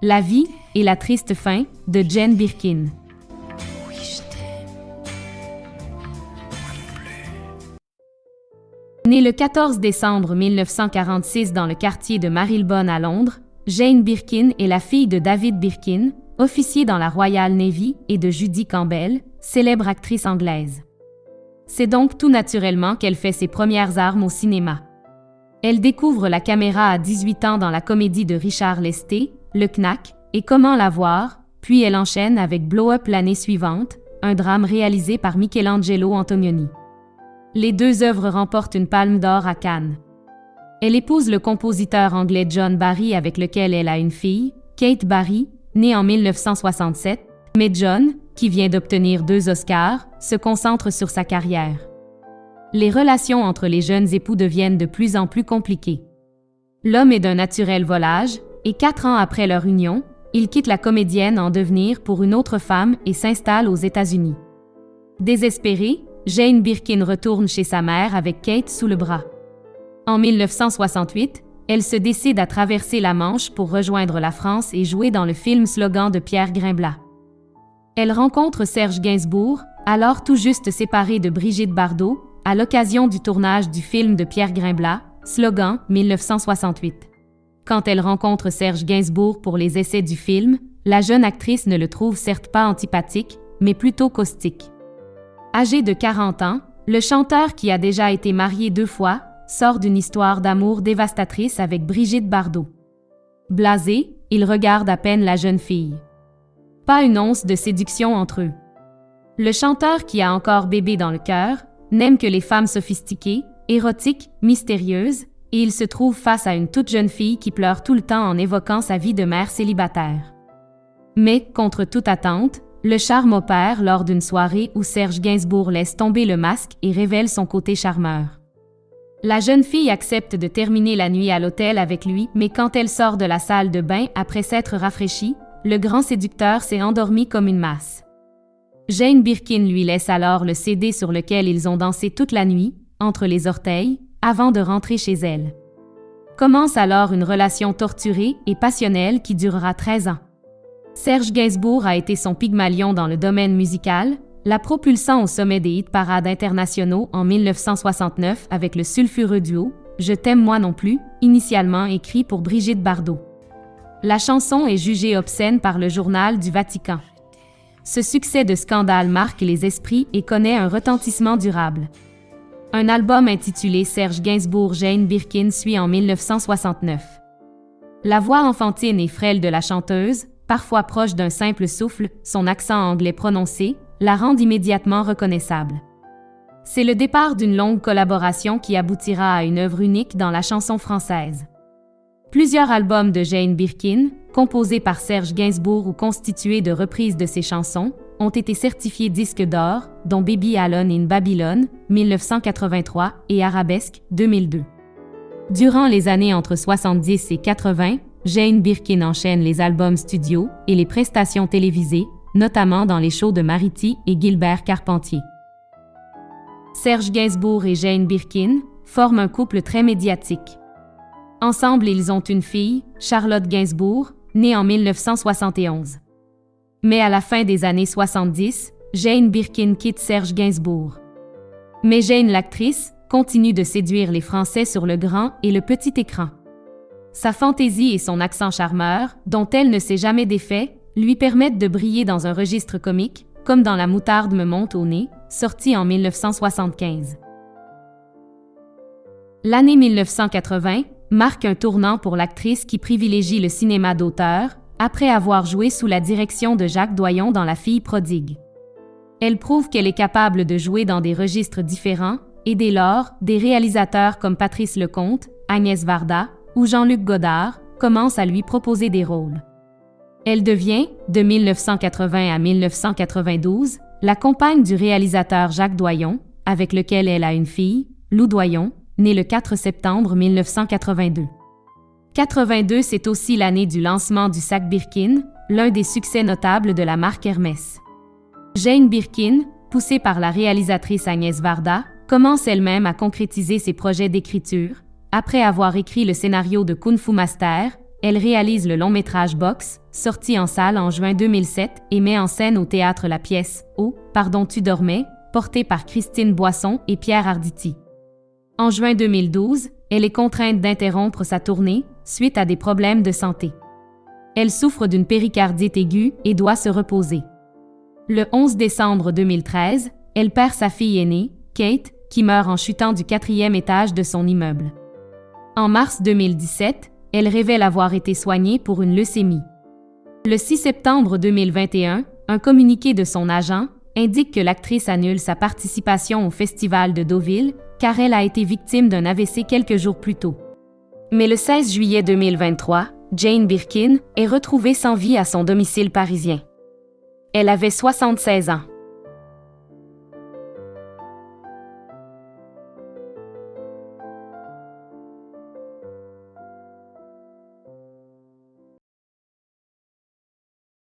La vie et la triste fin de Jane Birkin. Née le 14 décembre 1946 dans le quartier de Marylebone à Londres, Jane Birkin est la fille de David Birkin, officier dans la Royal Navy, et de Judy Campbell, célèbre actrice anglaise. C'est donc tout naturellement qu'elle fait ses premières armes au cinéma. Elle découvre la caméra à 18 ans dans la comédie de Richard Lesté, Le Knack, et Comment la voir, puis elle enchaîne avec Blow Up l'année suivante, un drame réalisé par Michelangelo Antonioni. Les deux œuvres remportent une Palme d'Or à Cannes. Elle épouse le compositeur anglais John Barry avec lequel elle a une fille, Kate Barry, née en 1967, mais John, qui vient d'obtenir 2 Oscars, se concentre sur sa carrière. Les relations entre les jeunes époux deviennent de plus en plus compliquées. L'homme est d'un naturel volage, et 4 ans après leur union, il quitte la comédienne en devenir pour une autre femme et s'installe aux États-Unis. Désespérée, Jane Birkin retourne chez sa mère avec Kate sous le bras. En 1968, elle se décide à traverser la Manche pour rejoindre la France et jouer dans le film Slogan de Pierre Grimblat. Elle rencontre Serge Gainsbourg, alors tout juste séparé de Brigitte Bardot, à l'occasion du tournage du film de Pierre Grimblat, Slogan 1968. Quand elle rencontre Serge Gainsbourg pour les essais du film, la jeune actrice ne le trouve certes pas antipathique, mais plutôt caustique. Âgé de 40 ans, le chanteur qui a déjà été marié 2 fois, sort d'une histoire d'amour dévastatrice avec Brigitte Bardot. Blasé, il regarde à peine la jeune fille. Pas une once de séduction entre eux. Le chanteur qui a encore bébé dans le cœur, n'aime que les femmes sophistiquées, érotiques, mystérieuses, et il se trouve face à une toute jeune fille qui pleure tout le temps en évoquant sa vie de mère célibataire. Mais, contre toute attente, le charme opère lors d'une soirée où Serge Gainsbourg laisse tomber le masque et révèle son côté charmeur. La jeune fille accepte de terminer la nuit à l'hôtel avec lui, mais quand elle sort de la salle de bain après s'être rafraîchie, le grand séducteur s'est endormi comme une masse. Jane Birkin lui laisse alors le CD sur lequel ils ont dansé toute la nuit, entre les orteils, avant de rentrer chez elle. Commence alors une relation torturée et passionnelle qui durera 13 ans. Serge Gainsbourg a été son Pygmalion dans le domaine musical, la propulsant au sommet des hit-parades internationaux en 1969 avec le sulfureux duo « Je t'aime moi non plus », initialement écrit pour Brigitte Bardot. La chanson est jugée obscène par le journal du Vatican. Ce succès de scandale marque les esprits et connaît un retentissement durable. Un album intitulé Serge Gainsbourg Jane Birkin suit en 1969. La voix enfantine et frêle de la chanteuse, parfois proche d'un simple souffle, son accent anglais prononcé, la rendent immédiatement reconnaissable. C'est le départ d'une longue collaboration qui aboutira à une œuvre unique dans la chanson française. Plusieurs albums de Jane Birkin, composés par Serge Gainsbourg ou constitués de reprises de ses chansons, ont été certifiés disques d'or, dont Baby Alone in Babylon, 1983, et Arabesque, 2002. Durant les années entre 70 et 80, Jane Birkin enchaîne les albums studio et les prestations télévisées, notamment dans les shows de Mariti et Gilbert Carpentier. Serge Gainsbourg et Jane Birkin forment un couple très médiatique. Ensemble, ils ont une fille, Charlotte Gainsbourg, née en 1971. Mais à la fin des années 70, Jane Birkin quitte Serge Gainsbourg. Mais Jane l'actrice continue de séduire les Français sur le grand et le petit écran. Sa fantaisie et son accent charmeur, dont elle ne s'est jamais défait, lui permettent de briller dans un registre comique, comme dans La moutarde me monte au nez, sorti en 1975. L'année 1980 marque un tournant pour l'actrice qui privilégie le cinéma d'auteur, après avoir joué sous la direction de Jacques Doyon dans La fille prodigue. Elle prouve qu'elle est capable de jouer dans des registres différents, et dès lors, des réalisateurs comme Patrice Lecomte, Agnès Varda ou Jean-Luc Godard commencent à lui proposer des rôles. Elle devient, de 1980 à 1992, la compagne du réalisateur Jacques Doyon, avec lequel elle a une fille, Lou Doyon, née le 4 septembre 1982. 82, c'est aussi l'année du lancement du sac Birkin, l'un des succès notables de la marque Hermès. Jane Birkin, poussée par la réalisatrice Agnès Varda, commence elle-même à concrétiser ses projets d'écriture, après avoir écrit le scénario de Kung Fu Master, elle réalise le long-métrage Box, sorti en salle en juin 2007 et met en scène au théâtre la pièce « Oh, pardon tu dormais », portée par Christine Boisson et Pierre Arditi. En juin 2012, elle est contrainte d'interrompre sa tournée suite à des problèmes de santé. Elle souffre d'une péricardite aiguë et doit se reposer. Le 11 décembre 2013, elle perd sa fille aînée, Kate, qui meurt en chutant du 4e étage de son immeuble. En mars 2017, elle révèle avoir été soignée pour une leucémie. Le 6 septembre 2021, un communiqué de son agent indique que l'actrice annule sa participation au Festival de Deauville car elle a été victime d'un AVC quelques jours plus tôt. Mais le 16 juillet 2023, Jane Birkin est retrouvée sans vie à son domicile parisien. Elle avait 76 ans.